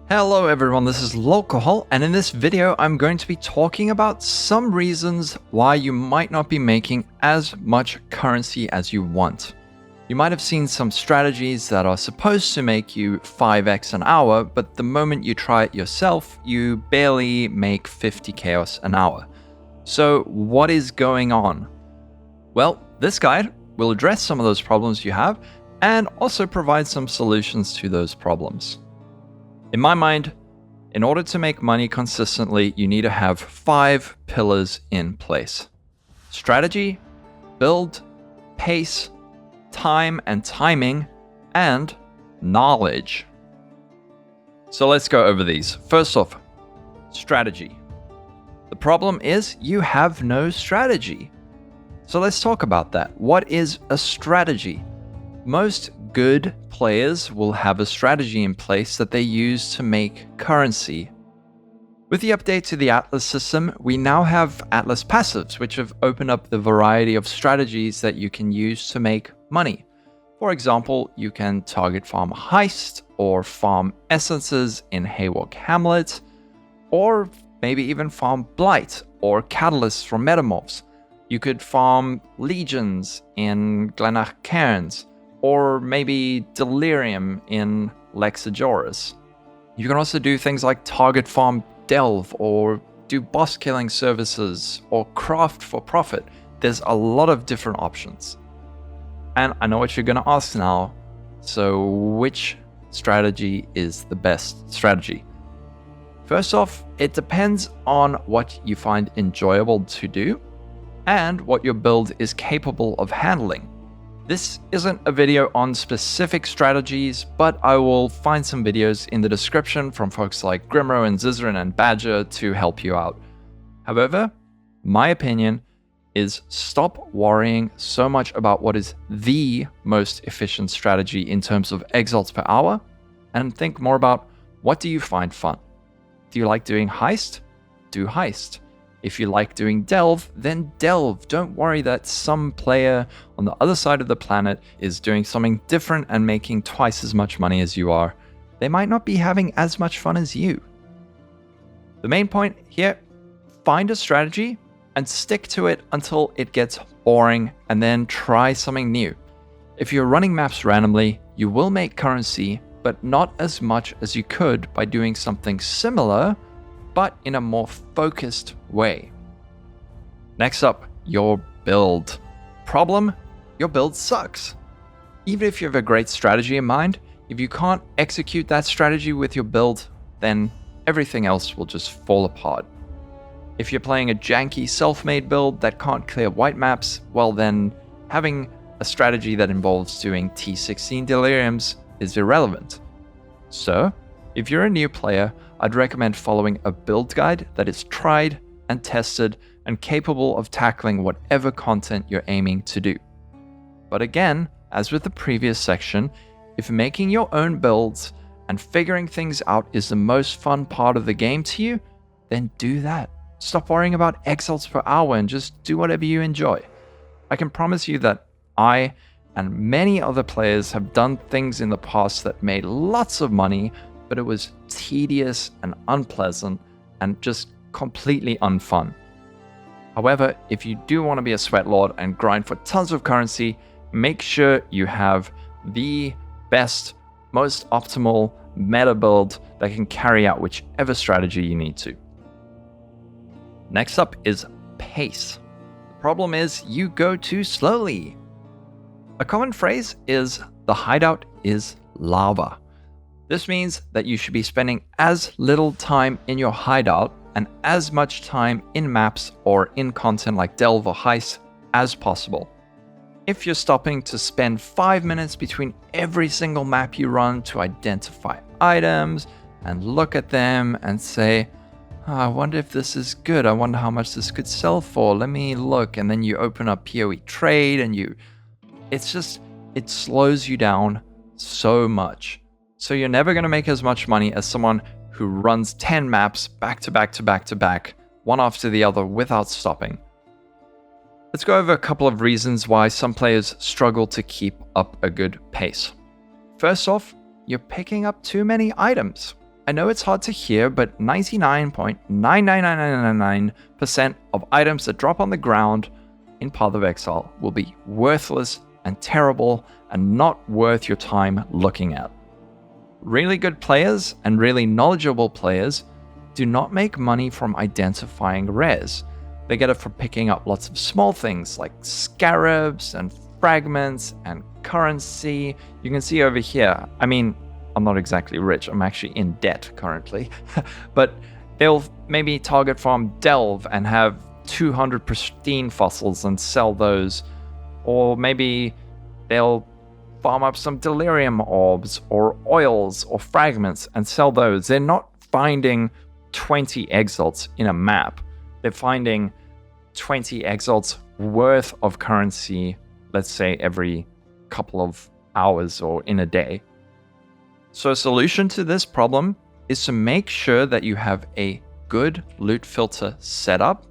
Hello everyone, this is Lolcohol, and in this video I'm going to be talking about some reasons why you might not be making as much currency as you want. You might have seen some strategies that are supposed to make you 5x an hour, but the moment you try it yourself, you barely make 50 chaos an hour. So what is going on? Well, this guide will address some of those problems you have and also provide some solutions to those problems. In my mind, in order to make money consistently, you need to have 5 pillars in place: strategy, build, pace, time and timing, and knowledge. So let's go over these. First off, strategy. The problem is you have no strategy. So let's talk about that. What is a strategy? Most good players will have a strategy in place that they use to make currency. With the update to the Atlas system, we now have Atlas passives, which have opened up the variety of strategies that you can use to make money. For example, you can target farm heist or farm essences in Haywalk Hamlet, or maybe even farm blight or catalysts from metamorphs. You could farm legions in Glenach Cairns, or maybe delirium in Lexajoris. You can also do things like target farm delve, or do boss killing services, or craft for profit. There's a lot of different options. And I know what you're going to ask now. So which strategy is the best strategy? First off, it depends on what you find enjoyable to do and what your build is capable of handling. This isn't a video on specific strategies, but I will find some videos in the description from folks like Grimro and Zizrin and Badger to help you out. However, my opinion is stop worrying so much about what is the most efficient strategy in terms of exalts per hour, and think more about what do you find fun. Do you like doing heist? Do heist. If you like doing delve, then delve. Don't worry that some player on the other side of the planet is doing something different and making twice as much money as you are. They might not be having as much fun as you. The main point here, find a strategy and stick to it until it gets boring, and then try something new. If you're running maps randomly, you will make currency, but not as much as you could by doing something similar, but in a more focused way. Next up, your build. Problem, your build sucks. Even if you have a great strategy in mind, if you can't execute that strategy with your build, then everything else will just fall apart. If you're playing a janky self-made build that can't clear white maps, well then having a strategy that involves doing T16 deliriums is irrelevant. So, if you're a new player, I'd recommend following a build guide that is tried and tested and capable of tackling whatever content you're aiming to do. But again, as with the previous section, if making your own builds and figuring things out is the most fun part of the game to you, then do that. Stop worrying about exalts per hour and just do whatever you enjoy. I can promise you that I and many other players have done things in the past that made lots of money, but it was tedious and unpleasant and just completely unfun. However, if you do want to be a sweat lord and grind for tons of currency, make sure you have the best, most optimal meta build that can carry out whichever strategy you need to. Next up is pace. The problem is you go too slowly. A common phrase is the hideout is lava. This means that you should be spending as little time in your hideout and as much time in maps or in content like delve or heist as possible. If you're stopping to spend 5 minutes between every single map you run to identify items and look at them and say, I wonder if this is good, I wonder how much this could sell for, let me look, and then you open up PoE Trade and it slows you down so much. So you're never going to make as much money as someone who runs 10 maps back to back to back to back, one after the other without stopping. Let's go over a couple of reasons why some players struggle to keep up a good pace. First off, you're picking up too many items. I know it's hard to hear, but 99.99999% of items that drop on the ground in Path of Exile will be worthless and terrible and not worth your time looking at. Really good players and really knowledgeable players do not make money from identifying rares. They get it from picking up lots of small things like scarabs and fragments and currency. You can see over here, I mean, I'm not exactly rich, I'm actually in debt currently, but they'll maybe target farm Delve and have 200 pristine fossils and sell those, or maybe they'll farm up some delirium orbs or oils or fragments and sell those. They're not finding 20 exalts in a map. They're finding 20 exalts worth of currency, let's say every couple of hours or in a day. So a solution to this problem is to make sure that you have a good loot filter set up.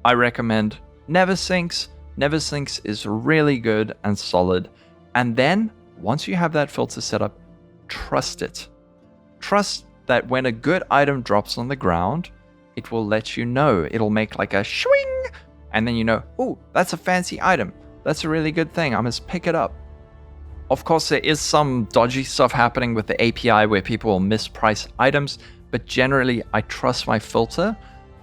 I recommend Neversinks. Neversinks is really good and solid. And then once you have that filter set up, trust it. Trust that when a good item drops on the ground, it will let you know. It'll make like a swing, and then you know, oh, that's a fancy item. That's a really good thing. I must pick it up. Of course, there is some dodgy stuff happening with the API where people will misprice items, but generally I trust my filter.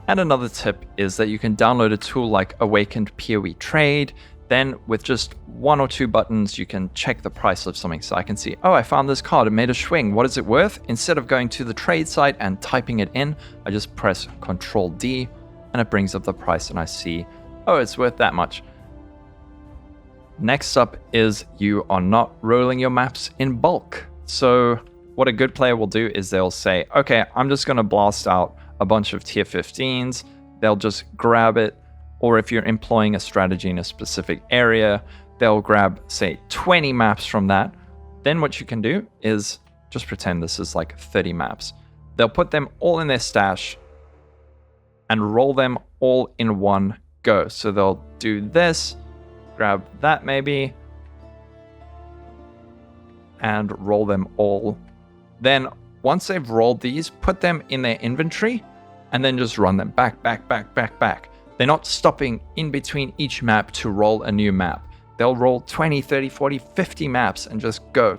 And another tip is that you can download a tool like Awakened PoE Trade. Then with just 1 or 2 buttons, you can check the price of something. So I can see, oh, I found this card, it made a swing. What is it worth? Instead of going to the trade site and typing it in, I just press Control D and it brings up the price and I see, oh, it's worth that much. Next up is you are not rolling your maps in bulk. So what a good player will do is they'll say, okay, I'm just going to blast out a bunch of tier 15s. They'll just grab it. Or if you're employing a strategy in a specific area, they'll grab, say, 20 maps from that. Then what you can do is just pretend this is like 30 maps. They'll put them all in their stash and roll them all in one go. So they'll do this, grab that maybe, and roll them all. Then once they've rolled these, put them in their inventory and then just run them back. They're not stopping in between each map to roll a new map. They'll roll 20, 30, 40, 50 maps and just go.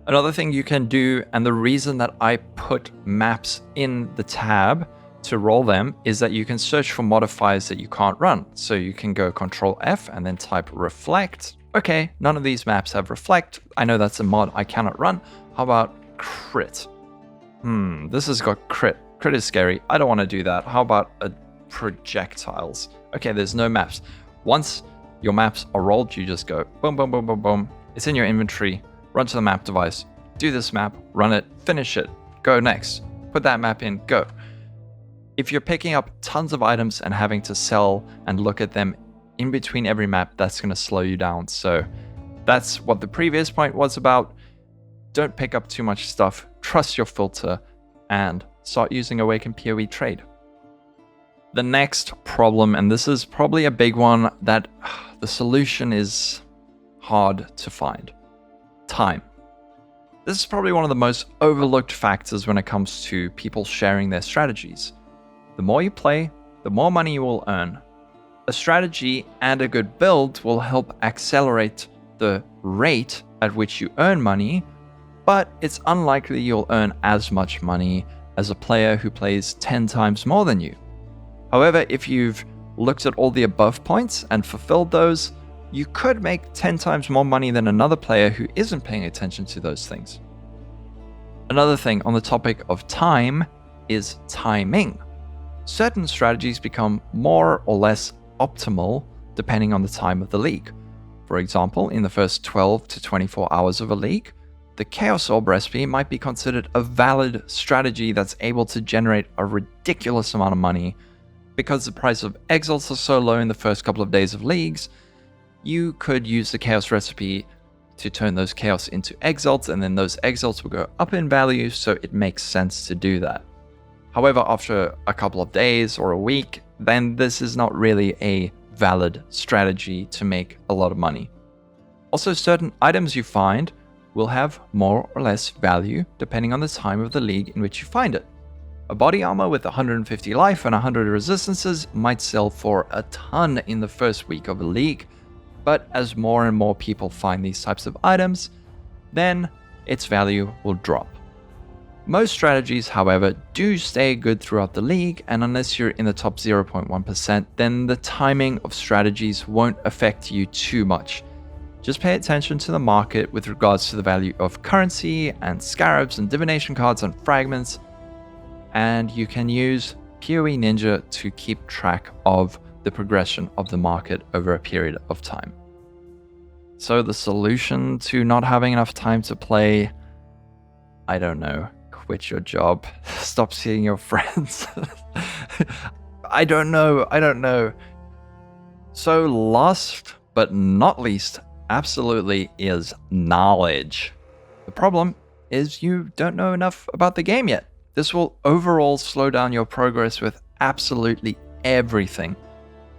Another thing you can do, and the reason that I put maps in the tab to roll them, is that you can search for modifiers that you can't run. So you can go Control F and then type reflect. Okay, none of these maps have reflect. I know that's a mod I cannot run. How about crit? This has got crit. Crit is scary. I don't want to do that. How about a projectiles? Okay, there's no maps. Once your maps are rolled, you just go boom. It's in your inventory. Run to the map device. Do this map. Run it. Finish it. Go next. Put that map in. Go. If you're picking up tons of items and having to sell and look at them in between every map, that's going to slow you down. So that's what the previous point was about. Don't pick up too much stuff. Trust your filter and start using Awaken PoE Trade. The next problem, and this is probably a big one that the solution is hard to find. Time. This is probably one of the most overlooked factors when it comes to people sharing their strategies. The more you play, the more money you will earn. A strategy and a good build will help accelerate the rate at which you earn money, but it's unlikely you'll earn as much money as a player who plays 10 times more than you. However, if you've looked at all the above points and fulfilled those, you could make 10 times more money than another player who isn't paying attention to those things. Another thing on the topic of time is timing. Certain strategies become more or less optimal depending on the time of the league. For example, in the first 12 to 24 hours of a league, the Chaos Orb recipe might be considered a valid strategy that's able to generate a ridiculous amount of money. Because the price of exalts are so low in the first couple of days of leagues, you could use the Chaos recipe to turn those Chaos into exalts, and then those exalts will go up in value, so it makes sense to do that. However, after a couple of days or a week, then this is not really a valid strategy to make a lot of money. Also, certain items you find will have more or less value depending on the time of the league in which you find it. A body armor with 150 life and 100 resistances might sell for a ton in the first week of a league, but as more and more people find these types of items, then its value will drop. Most strategies, however, do stay good throughout the league, and unless you're in the top 0.1%, then the timing of strategies won't affect you too much. Just pay attention to the market with regards to the value of currency and scarabs and divination cards and fragments, and you can use PoE Ninja to keep track of the progression of the market over a period of time. So the solution to not having enough time to play, I don't know. Quit your job. Stop seeing your friends. I don't know. So last but not least, absolutely, is knowledge. The problem is you don't know enough about the game yet. This will overall slow down your progress with absolutely everything.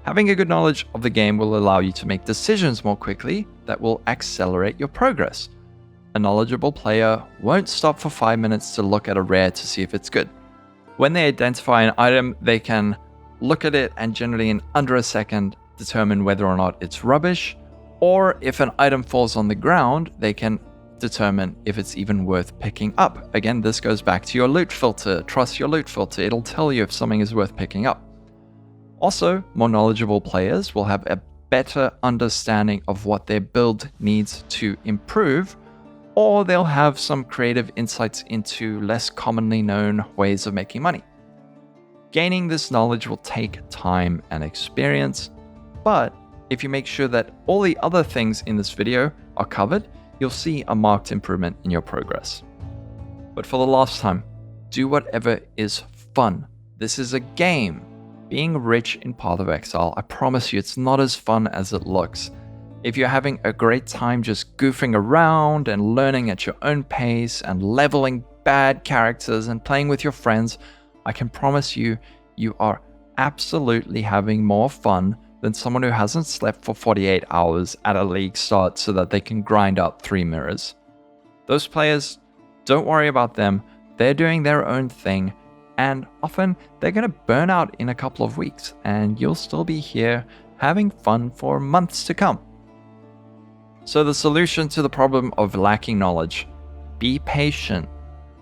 Having a good knowledge of the game will allow you to make decisions more quickly that will accelerate your progress. A knowledgeable player won't stop for 5 minutes to look at a rare to see if it's good. When they identify an item, they can look at it and generally in under a second determine whether or not it's rubbish, or if an item falls on the ground, they can determine if it's even worth picking up. Again, this goes back to your loot filter. Trust your loot filter. It'll tell you if something is worth picking up. Also, more knowledgeable players will have a better understanding of what their build needs to improve, or they'll have some creative insights into less commonly known ways of making money. Gaining this knowledge will take time and experience, but if you make sure that all the other things in this video are covered, you'll see a marked improvement in your progress. But for the last time, do whatever is fun. This is a game. Being rich in Path of Exile, I promise you it's not as fun as it looks. If you're having a great time just goofing around and learning at your own pace and leveling bad characters and playing with your friends, I can promise you, you are absolutely having more fun than someone who hasn't slept for 48 hours at a league start so that they can grind out 3 mirrors. Those players, don't worry about them. They're doing their own thing, and often they're going to burn out in a couple of weeks, and you'll still be here having fun for months to come. So the solution to the problem of lacking knowledge: be patient,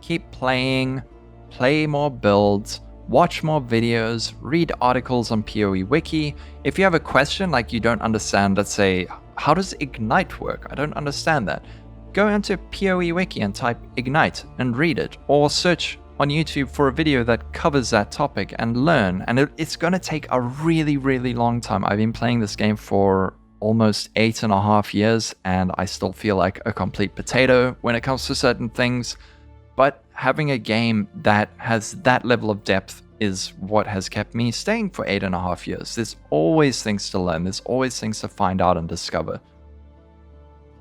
keep playing, play more builds, watch more videos, read articles on PoE Wiki. If you have a question like you don't understand, let's say, how does Ignite work? I don't understand that. Go onto PoE Wiki and type Ignite and read it, or search on YouTube for a video that covers that topic and learn. And it's going to take a really, really long time. I've been playing this game for almost 8.5 years, and I still feel like a complete potato when it comes to certain things. But having a game that has that level of depth is what has kept me staying for 8.5 years. There's always things to learn. There's always things to find out and discover.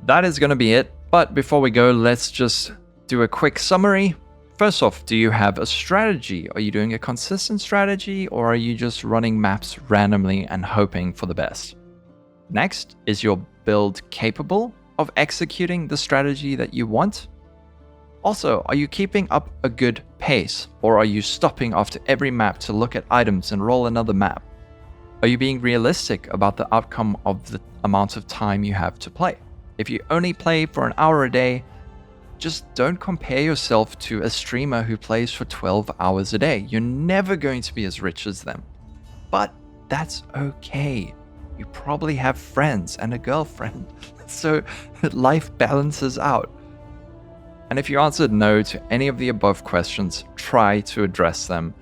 That is going to be it. But before we go, let's just do a quick summary. First off, do you have a strategy? Are you doing a consistent strategy, or are you just running maps randomly and hoping for the best? Next, is your build capable of executing the strategy that you want? Also, are you keeping up a good pace, or are you stopping after every map to look at items and roll another map? Are you being realistic about the outcome of the amount of time you have to play? If you only play for an hour a day, just don't compare yourself to a streamer who plays for 12 hours a day. You're never going to be as rich as them. But that's okay. You probably have friends and a girlfriend, so life balances out. And if you answered no to any of the above questions, try to address them.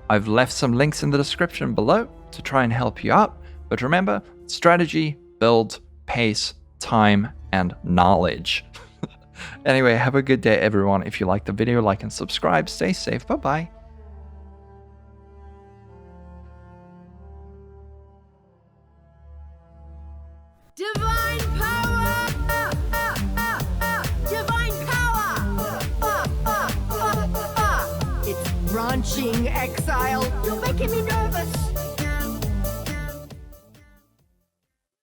I've left some links in the description below to try and help you out. But remember, strategy, build, pace, time, and knowledge. Anyway, have a good day, everyone. If you liked the video, like and subscribe. Stay safe. Bye-bye.